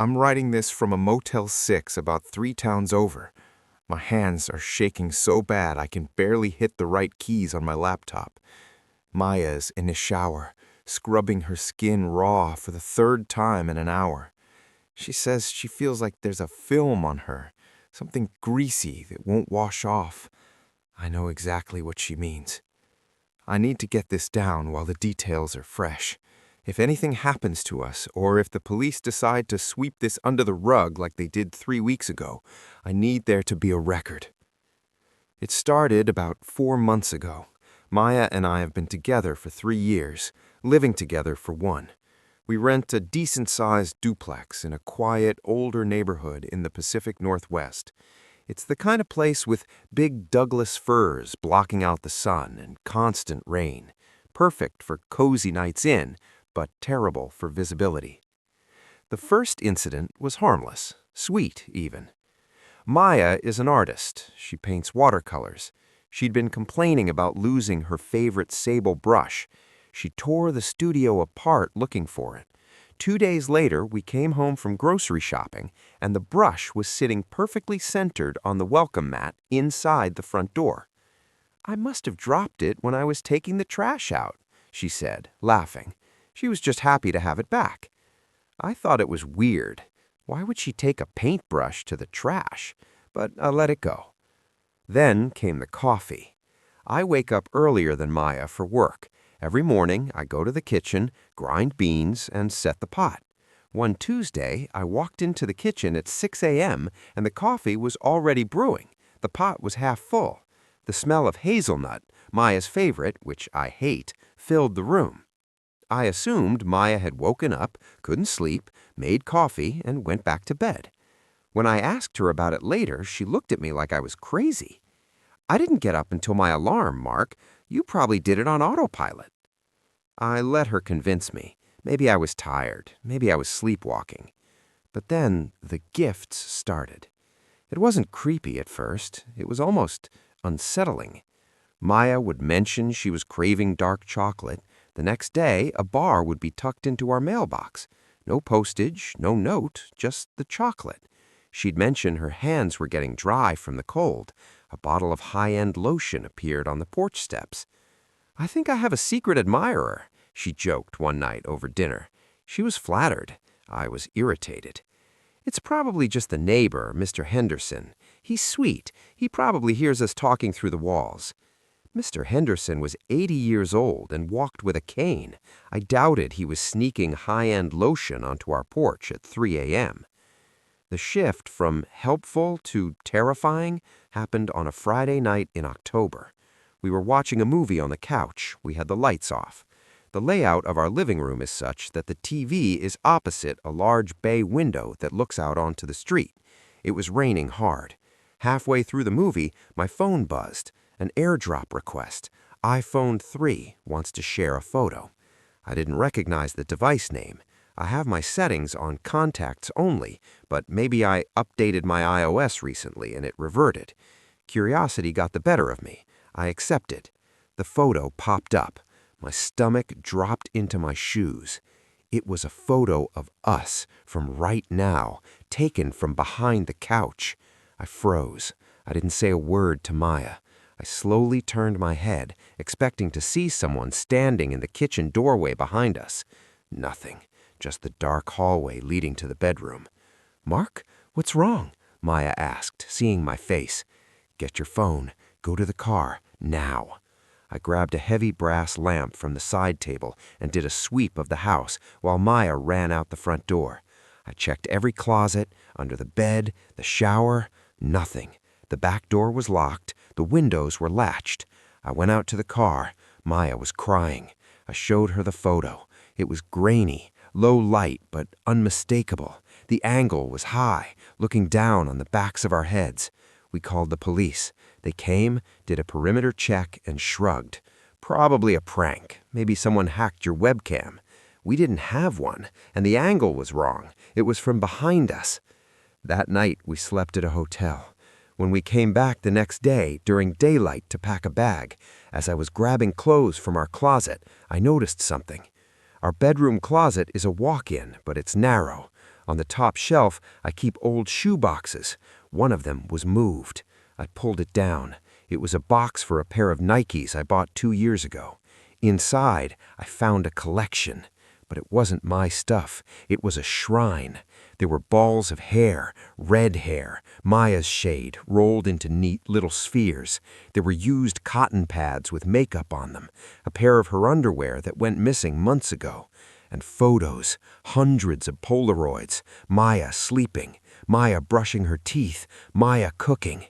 I'm writing this from a Motel 6 about 3 towns over. My hands are shaking so bad I can barely hit the right keys on my laptop. Maya's in the shower, scrubbing her skin raw for the third time in an hour. She says she feels like there's a film on her, something greasy that won't wash off. I know exactly what she means. I need to get this down while the details are fresh. If anything happens to us, or if the police decide to sweep this under the rug like they did 3 weeks ago, I need there to be a record. It started about 4 months ago. Maya and I have been together for 3 years, living together for one. We rent a decent-sized duplex in a quiet, older neighborhood in the Pacific Northwest. It's the kind of place with big Douglas firs blocking out the sun and constant rain, perfect for cozy nights in, but terrible for visibility. The first incident was harmless, sweet even. Maya is an artist. She paints watercolors. She'd been complaining about losing her favorite sable brush. She tore the studio apart looking for it. 2 days later, we came home from grocery shopping, and the brush was sitting perfectly centered on the welcome mat inside the front door. "I must have dropped it when I was taking the trash out," she said, laughing. She was just happy to have it back. I thought it was weird. Why would she take a paintbrush to the trash? But I let it go. Then came the coffee. I wake up earlier than Maya for work. Every morning, I go to the kitchen, grind beans, and set the pot. One Tuesday, I walked into the kitchen at 6 a.m., and the coffee was already brewing. The pot was half full. The smell of hazelnut, Maya's favorite, which I hate, filled the room. I assumed Maya had woken up, couldn't sleep, made coffee, and went back to bed. When I asked her about it later, she looked at me like I was crazy. "I didn't get up until my alarm, Mark. You probably did it on autopilot." I let her convince me. Maybe I was tired. Maybe I was sleepwalking. But then the gifts started. It wasn't creepy at first. It was almost unsettling. Maya would mention she was craving dark chocolate. The next day, a bar would be tucked into our mailbox. No postage, no note, just the chocolate. She'd mention her hands were getting dry from the cold. A bottle of high-end lotion appeared on the porch steps. "I think I have a secret admirer," she joked one night over dinner. She was flattered. I was irritated. "It's probably just the neighbor, Mr. Henderson. He's sweet. He probably hears us talking through the walls." Mr. Henderson was 80 years old and walked with a cane. I doubted he was sneaking high-end lotion onto our porch at 3 a.m. The shift from helpful to terrifying happened on a Friday night in October. We were watching a movie on the couch. We had the lights off. The layout of our living room is such that the TV is opposite a large bay window that looks out onto the street. It was raining hard. Halfway through the movie, my phone buzzed. An airdrop request. iPhone 3 wants to share a photo. I didn't recognize the device name. I have my settings on contacts only, but maybe I updated my iOS recently and it reverted. Curiosity got the better of me. I accepted. The photo popped up. My stomach dropped into my shoes. It was a photo of us from right now, taken from behind the couch. I froze. I didn't say a word to Maya. I slowly turned my head, expecting to see someone standing in the kitchen doorway behind us. Nothing, just the dark hallway leading to the bedroom. "Mark, what's wrong?" Maya asked, seeing my face. "Get your phone. Go to the car, now." I grabbed a heavy brass lamp from the side table and did a sweep of the house while Maya ran out the front door. I checked every closet, under the bed, the shower. Nothing. The back door was locked. The windows were latched. I went out to the car. Maya was crying. I showed her the photo. It was grainy, low light, but unmistakable. The angle was high, looking down on the backs of our heads. We called the police. They came, did a perimeter check, and shrugged. "Probably a prank. Maybe someone hacked your webcam." We didn't have one, and the angle was wrong. It was from behind us. That night, we slept at a hotel. When we came back the next day, during daylight, to pack a bag, as I was grabbing clothes from our closet, I noticed something. Our bedroom closet is a walk-in, but it's narrow. On the top shelf, I keep old shoe boxes. One of them was moved. I pulled it down. It was a box for a pair of Nikes I bought 2 years ago. Inside, I found a collection. But it wasn't my stuff. It was a shrine. There were balls of hair, red hair, Maya's shade, rolled into neat little spheres. There were used cotton pads with makeup on them, a pair of her underwear that went missing months ago, and photos, hundreds of Polaroids, Maya sleeping, Maya brushing her teeth, Maya cooking.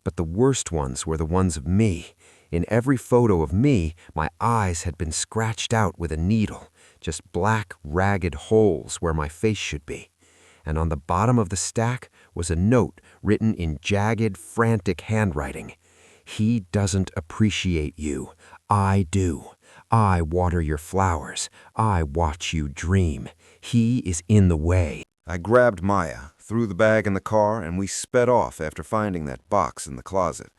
But the worst ones were the ones of me. In every photo of me, my eyes had been scratched out with a needle, just black, ragged holes where my face should be. And on the bottom of the stack was a note written in jagged, frantic handwriting. He doesn't appreciate you. I do. I water your flowers. I watch you dream. He is in the way. I grabbed Maya, threw the bag in the car, and we sped off after finding that box in the closet.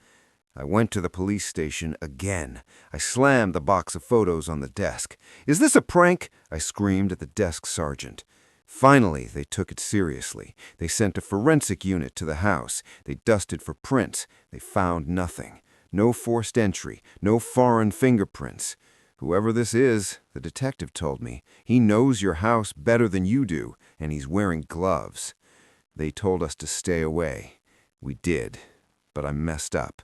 I went to the police station again. I slammed the box of photos on the desk. "Is this a prank?" I screamed at the desk sergeant. Finally, they took it seriously. They sent a forensic unit to the house. They dusted for prints. They found nothing. No forced entry, no foreign fingerprints. "Whoever this is," the detective told me, "he knows your house better than you do, and he's wearing gloves." They told us to stay away. We did, but I messed up.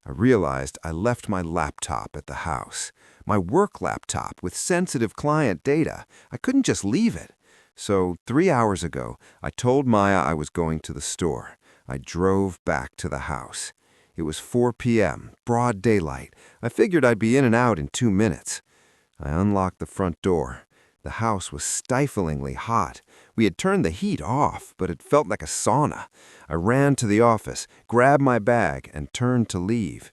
I realized I left my laptop at the house. My work laptop with sensitive client data. I couldn't just leave it. So 3 hours ago, I told Maya I was going to the store. I drove back to the house. It was 4 p.m., broad daylight. I figured I'd be in and out in 2 minutes. I unlocked the front door. The house was stiflingly hot. We had turned the heat off, but it felt like a sauna. I ran to the office, grabbed my bag, and turned to leave.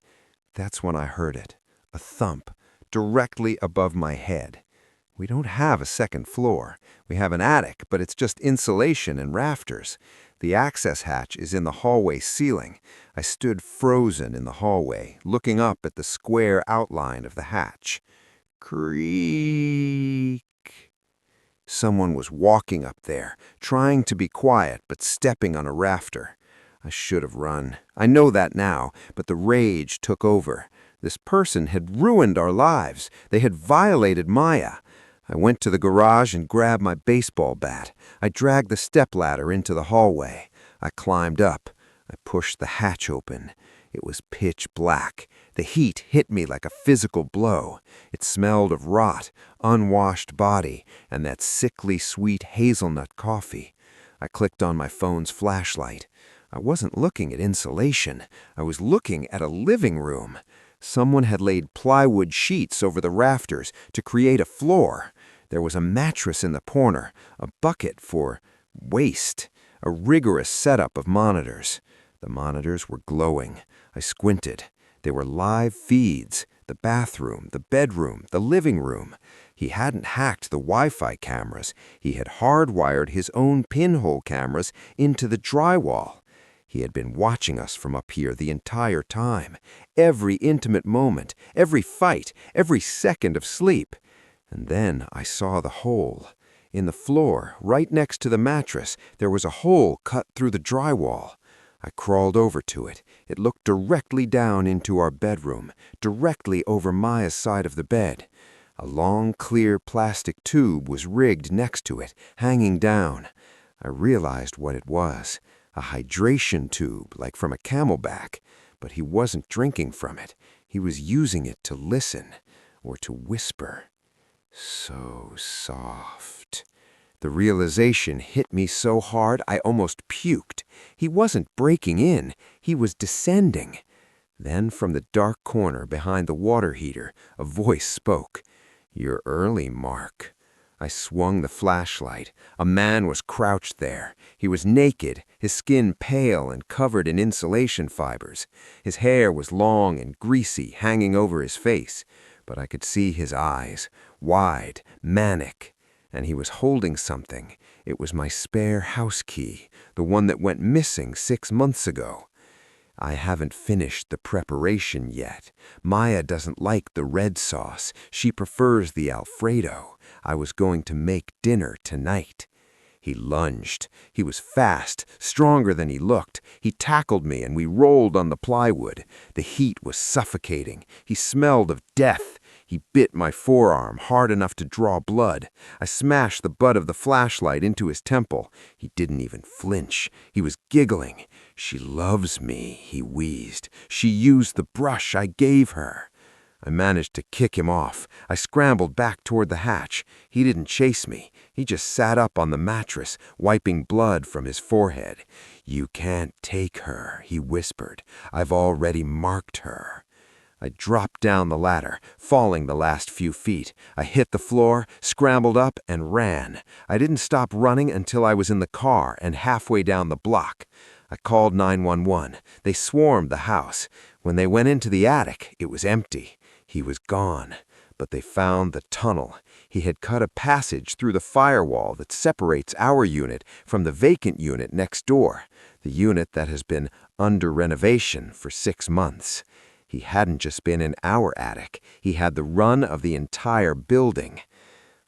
That's when I heard it, a thump, directly above my head. We don't have a second floor. We have an attic, but it's just insulation and rafters. The access hatch is in the hallway ceiling. I stood frozen in the hallway, looking up at the square outline of the hatch. Creak. Someone was walking up there, trying to be quiet but stepping on a rafter. I should have run. I know that now, but the rage took over. This person had ruined our lives. They had violated Maya. I went to the garage and grabbed my baseball bat. I dragged the stepladder into the hallway. I climbed up. I pushed the hatch open. It was pitch black. The heat hit me like a physical blow. It smelled of rot, unwashed body, and that sickly sweet hazelnut coffee. I clicked on my phone's flashlight. I wasn't looking at insulation. I was looking at a living room. Someone had laid plywood sheets over the rafters to create a floor. There was a mattress in the corner, a bucket for waste, a rigorous setup of monitors. The monitors were glowing. I squinted. They were live feeds. The bathroom, the bedroom, the living room. He hadn't hacked the Wi-Fi cameras. He had hardwired his own pinhole cameras into the drywall. He had been watching us from up here the entire time. Every intimate moment, every fight, every second of sleep. And then I saw the hole. In the floor, right next to the mattress, there was a hole cut through the drywall. I crawled over to it. It looked directly down into our bedroom, directly over Maya's side of the bed. A long, clear plastic tube was rigged next to it, hanging down. I realized what it was. A hydration tube, like from a camelback. But he wasn't drinking from it. He was using it to listen, or to whisper. So soft. The realization hit me so hard I almost puked. He wasn't breaking in. He was descending. Then from the dark corner behind the water heater, a voice spoke. "You're early, Mark." I swung the flashlight. A man was crouched there. He was naked, his skin pale and covered in insulation fibers. His hair was long and greasy, hanging over his face, but I could see his eyes, wide, manic. And he was holding something. It was my spare house key, the one that went missing 6 months ago. I haven't finished the preparation yet. Maya doesn't like the red sauce. She prefers the Alfredo. I was going to make dinner tonight. He lunged. He was fast, stronger than he looked. He tackled me and we rolled on the plywood. The heat was suffocating. He smelled of death. He bit my forearm hard enough to draw blood. I smashed the butt of the flashlight into his temple. He didn't even flinch. He was giggling. "She loves me," he wheezed. "She used the brush I gave her." I managed to kick him off. I scrambled back toward the hatch. He didn't chase me. He just sat up on the mattress, wiping blood from his forehead. "You can't take her," he whispered. "I've already marked her." I dropped down the ladder, falling the last few feet. I hit the floor, scrambled up, and ran. I didn't stop running until I was in the car and halfway down the block. I called 911. They swarmed the house. When they went into the attic, it was empty. He was gone. But they found the tunnel. He had cut a passage through the firewall that separates our unit from the vacant unit next door, the unit that has been under renovation for 6 months. He hadn't just been in our attic. He had the run of the entire building.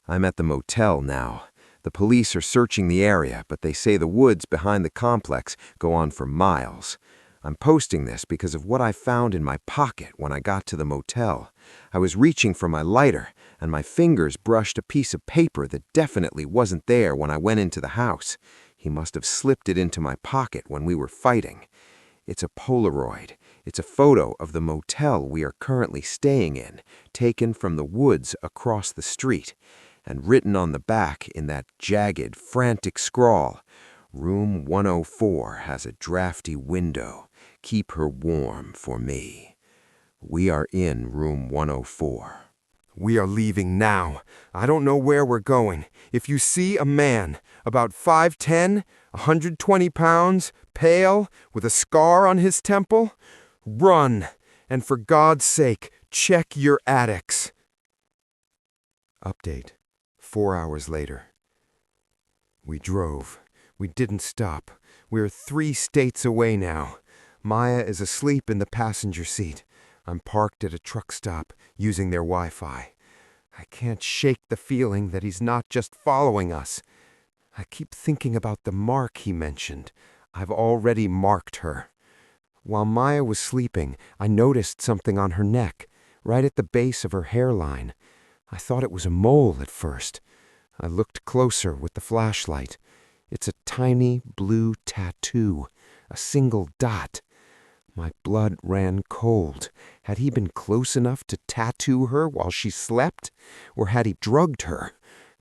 I'm at the motel now. The police are searching the area, but they say the woods behind the complex go on for miles. I'm posting this because of what I found in my pocket when I got to the motel. I was reaching for my lighter, and my fingers brushed a piece of paper that definitely wasn't there when I went into the house. He must have slipped it into my pocket when we were fighting. It's a Polaroid. It's a photo of the motel we are currently staying in, taken from the woods across the street, and written on the back in that jagged, frantic scrawl, "Room 104 has a drafty window. Keep her warm for me." We are in room 104. We are leaving now. I don't know where we're going. If you see a man, about 5'10", 120 pounds, pale, with a scar on his temple, run. And for God's sake, check your attics. Update. 4 hours later. We drove. We didn't stop. We're 3 states away now. Maya is asleep in the passenger seat. I'm parked at a truck stop, using their Wi-Fi. I can't shake the feeling that he's not just following us. I keep thinking about the mark he mentioned. I've already marked her. While Maya was sleeping, I noticed something on her neck, right at the base of her hairline. I thought it was a mole at first. I looked closer with the flashlight. It's a tiny blue tattoo, a single dot. My blood ran cold. Had he been close enough to tattoo her while she slept? Or had he drugged her?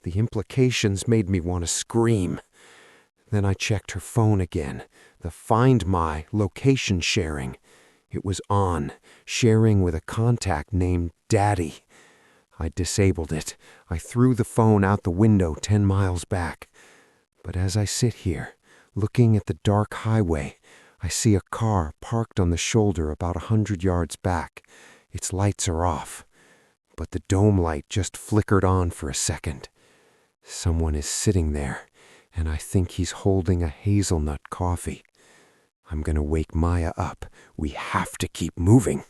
The implications made me want to scream. Then I checked her phone again, the Find My location sharing. It was on, sharing with a contact named Daddy. I disabled it. I threw the phone out the window 10 miles back. But as I sit here, looking at the dark highway, I see a car parked on the shoulder about 100 yards back. Its lights are off, but the dome light just flickered on for a second. Someone is sitting there, and I think he's holding a hazelnut coffee. I'm gonna wake Maya up. We have to keep moving.